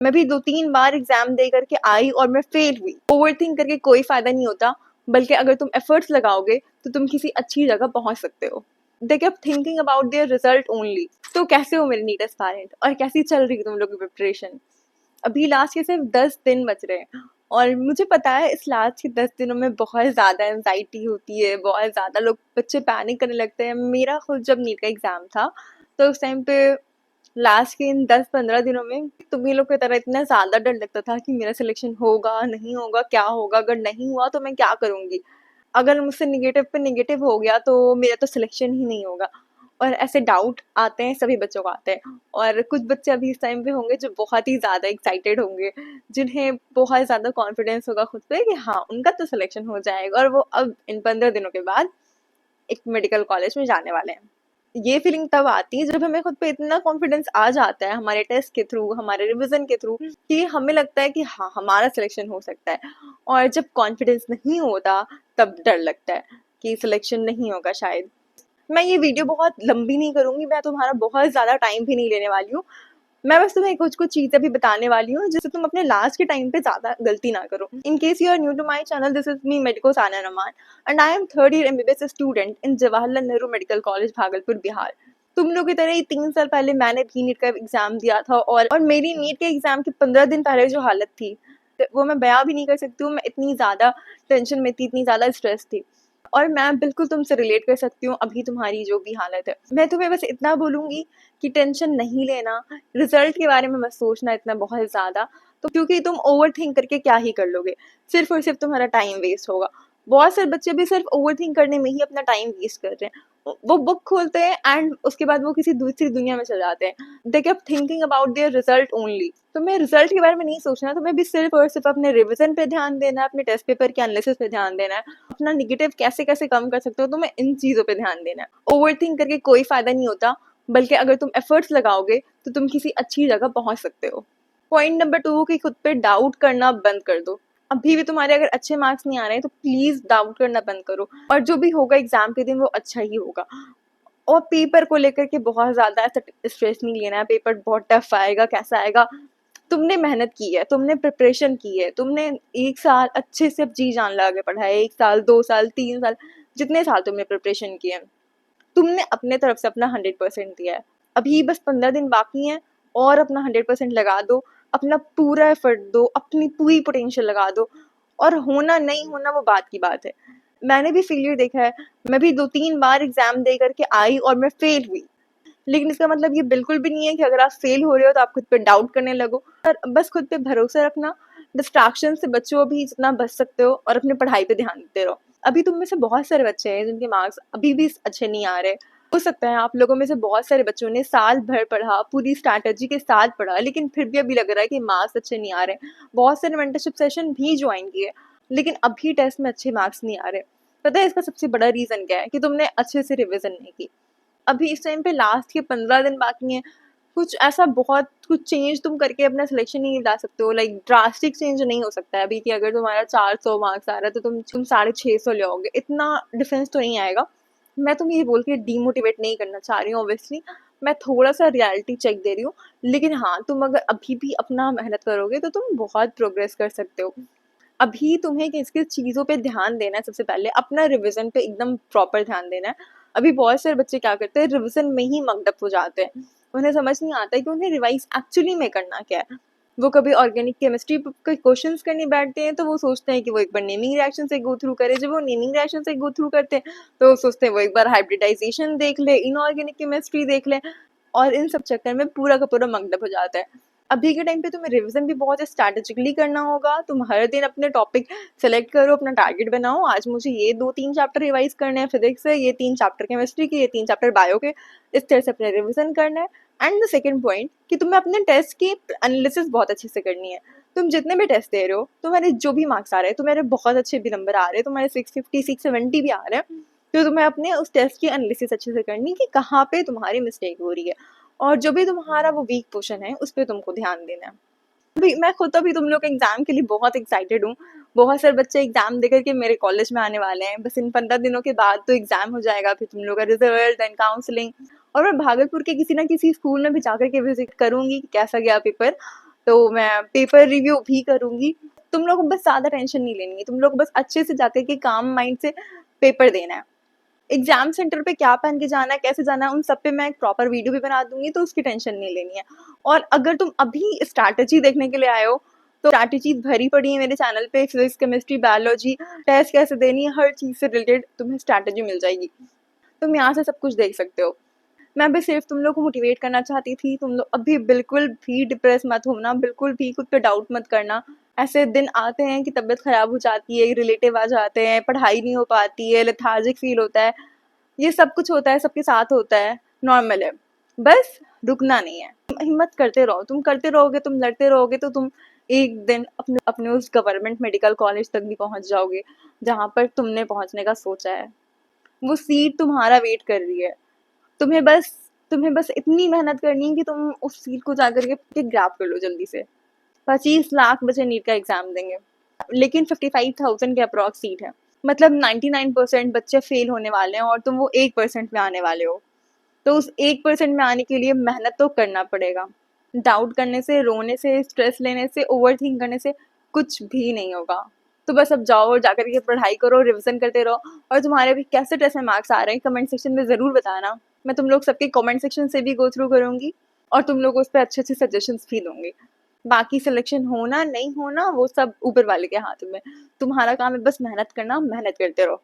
मैं भी 2-3 बार एग्ज़ाम दे करके आई और मैं फ़ेल हुई। ओवरथिंक करके कोई फ़ायदा नहीं होता, बल्कि अगर तुम एफ़र्ट्स लगाओगे तो तुम किसी अच्छी जगह पहुँच सकते हो। They kept thinking about their result only. तो कैसे हो मेरे नीट एस्पायरेंट और कैसी चल रही है तुम लोग की प्रिपरेशन? अभी लास्ट के सिर्फ 10 दिन बच रहे हैं और मुझे पता है इस लास्ट के 10 दिनों में बहुत ज़्यादा एंजाइटी होती है, बहुत ज़्यादा लोग बच्चे पैनिक करने लगते हैं। मेरा खुद जब नीट का एग्ज़ाम था तो उस टाइम पे लास्ट के इन 10-15 दिनों में तुम्हीं लोग की तरह इतना ज़्यादा डर लगता था कि मेरा सिलेक्शन होगा, नहीं होगा, क्या होगा? अगर नहीं हुआ तो मैं क्या करूँगी? अगर मुझसे नेगेटिव पे नेगेटिव हो गया तो मेरा तो सिलेक्शन ही नहीं होगा। और ऐसे डाउट आते हैं, सभी बच्चों को आते हैं और कुछ बच्चे अभी इस टाइम पे होंगे जो बहुत ही ज़्यादा एक्साइटेड होंगे, जिन्हें बहुत ज़्यादा कॉन्फिडेंस होगा खुद पे कि हाँ, उनका तो सिलेक्शन हो जाएगा और वो अब इन 15 दिनों के बाद एक मेडिकल कॉलेज में जाने वाले हैं। ये फीलिंग तब आती है जब हमें खुद पे इतना कॉन्फिडेंस आ जाता है हमारे टेस्ट के थ्रू, हमारे रिवीजन के थ्रू कि हमें लगता है कि हाँ, हमारा सिलेक्शन हो सकता है। और जब कॉन्फिडेंस नहीं होता तब डर लगता है कि सिलेक्शन नहीं होगा शायद। मैं ये वीडियो बहुत लंबी नहीं करूँगी, मैं तुम्हारा बहुत ज़्यादा टाइम भी नहीं लेने वाली हूँ। मैं बस तुम्हें कुछ-कुछ चीज़ें भी बताने वाली हूँ जिससे तुम अपने लास्ट के टाइम पे ज़्यादा गलती ना करो। In case you are new to my channel, this is me Medico Sana Raman and I am third year MBBS student in Jawaharlal Nehru Medical College, Bhagalpur, Bihar. तुम लोग की तरह ही 3 साल पहले मैंने भी नीट का एग्ज़ाम दिया था और मेरी नीट के एग्ज़ाम के 15 दिन पहले जो हालत थी, वो मैं बयाँ भी नहीं कर सकती हूँ। मैं इतनी ज़्यादा टेंशन में थी, इतनी ज़्यादा स्ट्रेस थी। और मैं बिल्कुल तुमसे रिलेट कर सकती हूँ अभी तुम्हारी जो भी हालत है। मैं तुम्हें बस इतना बोलूँगी कि टेंशन नहीं लेना, रिज़ल्ट के बारे में मत सोचना इतना बहुत ज़्यादा, तो क्योंकि तुम ओवरथिंक करके क्या ही कर लोगे, सिर्फ़ और सिर्फ़ तुम्हारा टाइम वेस्ट होगा। बहुत सारे बच्चे भी सिर्फ़ ओवरथिंक करने में ही अपना टाइम वेस्ट कर रहे हैं। वो बुक खोलते हैं एंड उसके बाद वो किसी दूसरी दुनिया में चले जाते हैं। They kept thinking about their result only. तुम्हें रिज़ल्ट के बारे में नहीं सोचना, तुम्हें भी सिर्फ़ और सिर्फ़ अपने रिवीजन पे ध्यान देना है, अपने टेस्ट पेपर के एनालिसिस पे ध्यान देना है, अपना नेगेटिव कैसे-कैसे कम कर सकते हो, तुम्हें इन चीज़ों पे ध्यान देना है। ओवरथिंक करके कोई फ़ायदा नहीं होता, बल्कि अगर तुम एफ़र्ट्स लगाओगे तो तुम किसी अच्छी जगह पहुँच सकते हो। पॉइंट नंबर 2 कि खुद पे डाउट करना बंद कर दो। अभी भी तुम्हारे अगर अच्छे मार्क्स नहीं आ रहे हैं तो प्लीज़ डाउट करना बंद करो और जो भी होगा एग्ज़ाम के दिन वो अच्छा ही होगा। और पेपर को लेकर के बहुत ज़्यादा ऐसा स्ट्रेस नहीं लेना है, पेपर बहुत टफ आएगा, कैसा आएगा। तुमने मेहनत की है, तुमने प्रिपरेशन की है, तुमने 1 साल अच्छे से जी जान लगा के पढ़ा है, 1 साल, 2 साल, 3 साल, जितने साल तुमने प्रिपरेशन की है, तुमने अपने तरफ से अपना 100% दिया है। अभी बस 15 दिन बाकी हैं और अपना 100% लगा दो, अपना पूरा एफर्ट दो, अपनी पूरी पोटेंशियल लगा दो और होना नहीं होना वो बात की बात है। मैंने भी फेलियर देखा है, मैं भी 2-3 बार एग्ज़ाम दे करके आई और मैं फेल हुई। लेकिन इसका मतलब ये बिल्कुल भी नहीं है कि अगर आप फेल हो रहे हो तो आप खुद पे डाउट करने लगो और बस खुद पे भरोसा रखना, डिस्ट्रैक्शन से बचो अभी जितना बच सकते हो और अपनी पढ़ाई पे ध्यान देते रहो। अभी तुम में से बहुत सारे बच्चे हैं जिनके मार्क्स अभी भी अच्छे नहीं आ रहे। हो सकता है आप लोगों में से बहुत सारे बच्चों ने साल भर पढ़ा, पूरी स्ट्रैटेजी के साथ पढ़ा, लेकिन फिर भी अभी लग रहा है कि मार्क्स अच्छे नहीं आ रहे। बहुत सारे मेंटरशिप सेशन भी ज्वाइन किए, लेकिन अभी टेस्ट में अच्छे मार्क्स नहीं आ रहे। पता है इसका सबसे बड़ा रीज़न क्या है? कि तुमने अच्छे से रिविज़न नहीं की। अभी इस टाइम पे लास्ट के 15 दिन बाकी हैं। कुछ ऐसा बहुत कुछ चेंज तुम करके अपना सिलेक्शन नहीं ला सकते हो, लाइक ड्रास्टिक चेंज नहीं हो सकता है अभी कि अगर तुम्हारा 400 मार्क्स आ रहा है तो तुम 650 ले आओगे, इतना डिफरेंस तो नहीं आएगा। मैं तुम्हें ये बोल के डीमोटिवेट नहीं करना चाह रही हूँ ऑब्वियसली, मैं थोड़ा सा रियलिटी चेक दे रही हूँ, लेकिन हाँ, तुम अगर अभी भी अपना मेहनत करोगे तो तुम बहुत प्रोग्रेस कर सकते हो। अभी तुम्हें किस-किस चीज़ों पे ध्यान देना है, सबसे पहले अपना रिवीजन पे एकदम प्रॉपर ध्यान देना है। अभी बहुत सारे बच्चे क्या करते हैं, रिवीजन में ही मक्ड अप हो जाते हैं। उन्हें समझ नहीं आता है कि उन्हें रिवाइज़ एक्चुअली में करना क्या है। वो कभी ऑर्गेनिक केमिस्ट्री के क्वेश्चंस करने बैठते हैं तो वो सोचते हैं कि वो एक बार नेमिंग रिएक्शन से गो थ्रू करे। जब वो नेमिंग रिएक्शन से गो थ्रू करते हैं तो वो सोचते हैं वो एक बार हाइब्रिडाइजेशन देख ले, इनऑर्गेनिक केमिस्ट्री देख ले और इन सब चक्कर में पूरा का पूरा मक्ड अप हो जाता है। अभी के टाइम पे तुम्हें रिवीजन भी बहुत स्ट्रैटेजिकली करना होगा। तुम हर दिन अपने टॉपिक सेलेक्ट करो, अपना टारगेट बनाओ। आज मुझे ये 2-3 चैप्टर रिवाइज करने हैं फिजिक्स से, ये 3 चैप्टर केमिस्ट्री के, ये 3 चैप्टर बायो के। इस तरह से अपने रिवीजन करना है। एंड द सेकंड पॉइंट कि तुम्हें अपने टेस्ट की एनालिसिस बहुत अच्छे से करनी है। तुम जितने भी टेस्ट दे रहे हो, तुम्हारे जो भी मार्क्स आ रहे हैं, तुम्हारे बहुत अच्छे भी नंबर आ रहे हैं, तुम्हारे 650, 670 भी आ रहे हैं, तो तुम्हें अपने उस टेस्ट की एनालिसिस अच्छे से करनी है कि कहाँ पे तुम्हारी मिस्टेक हो रही है और जो भी तुम्हारा वो वीक पोर्शन है उस पर तुमको ध्यान देना है। अभी मैं खुद अभी तुम लोग एग्जाम के लिए बहुत एक्साइटेड हूँ। बहुत सारे बच्चे एग्जाम दे करके मेरे कॉलेज में आने वाले हैं। बस इन 15 दिनों के बाद तो एग्जाम हो जाएगा, फिर तुम लोग का रिजल्ट एंड काउंसलिंग और मैं भागलपुर के किसी ना किसी स्कूल में भी जाकर के विजिट करूंगी कि कैसा गया पेपर। तो मैं पेपर रिव्यू भी करूँगी। तुम लोग को बस ज़्यादा टेंशन नहीं लेनी है, तुम लोग को बस अच्छे से जाकर के काम माइंड से पेपर देना है। एग्ज़ाम सेंटर पे क्या पहन के जाना है, कैसे जाना है, उन सब पे मैं एक प्रॉपर वीडियो भी बना दूँगी, तो उसकी टेंशन नहीं लेनी है। और अगर तुम अभी स्ट्रैटेजी देखने के लिए आए हो, तो स्ट्रैटेजीज़ भरी पड़ी है मेरे चैनल पे, फिज़िक्स, केमिस्ट्री, बायोलॉजी, टेस्ट कैसे देनी है, हर चीज़ से रिलेटेड तुम्हें स्ट्रैटेजी मिल जाएगी। तुम यहाँ से सब कुछ देख सकते हो। मैं बस सिर्फ तुम लोग को मोटिवेट करना चाहती थी। तुम लोग अभी बिल्कुल भी डिप्रेस मत होना, बिल्कुल भी खुद पे डाउट मत करना। ऐसे दिन आते हैं कि तबीयत खराब हो जाती है, रिलेटिव आ जाते हैं, पढ़ाई नहीं हो पाती है, लेथार्जिक फील होता है। ये सब कुछ होता है, सबके साथ होता है, नॉर्मल है। बस रुकना नहीं है, हिम्मत करते रहो। तुम करते रहोगे, तुम लड़ते रहोगे, तो तुम एक दिन अपने अपने उस गवर्नमेंट मेडिकल कॉलेज तक भी पहुंच जाओगे जहाँ पर तुमने पहुंचने का सोचा है। वो सीट तुम्हारा वेट कर रही है। तुम्हें बस तुम्हें बस इतनी मेहनत करनी है कि तुम उस सीट को जाकर के ग्रैब कर लो जल्दी से। 25 लाख बच्चे नीट का एग्जाम देंगे, लेकिन 55,000 के अप्रॉक्स सीट है। मतलब 99% बच्चे फेल होने वाले हैं और तुम वो 1% में आने वाले हो। तो उस 1% में आने के लिए मेहनत तो करना पड़ेगा। डाउट करने से, रोने से, स्ट्रेस लेने से, ओवर थिंक करने से कुछ भी नहीं होगा। तो बस अब जाओ और जाकर के पढ़ाई करो, रिविजन करते रहो। और तुम्हारे भी कैसे टेस्ट में मार्क्स आ रहे हैं कमेंट सेक्शन में ज़रूर बताना। मैं तुम लोग सबके कमेंट सेक्शन से भी गो थ्रू करूँगी और तुम लोग उस पर अच्छे अच्छे सजेशंस भी दूंगी। बाकी सिलेक्शन होना नहीं होना वो सब ऊपर वाले के हाथ में। तुम्हारा काम है बस मेहनत करना, मेहनत करते रहो।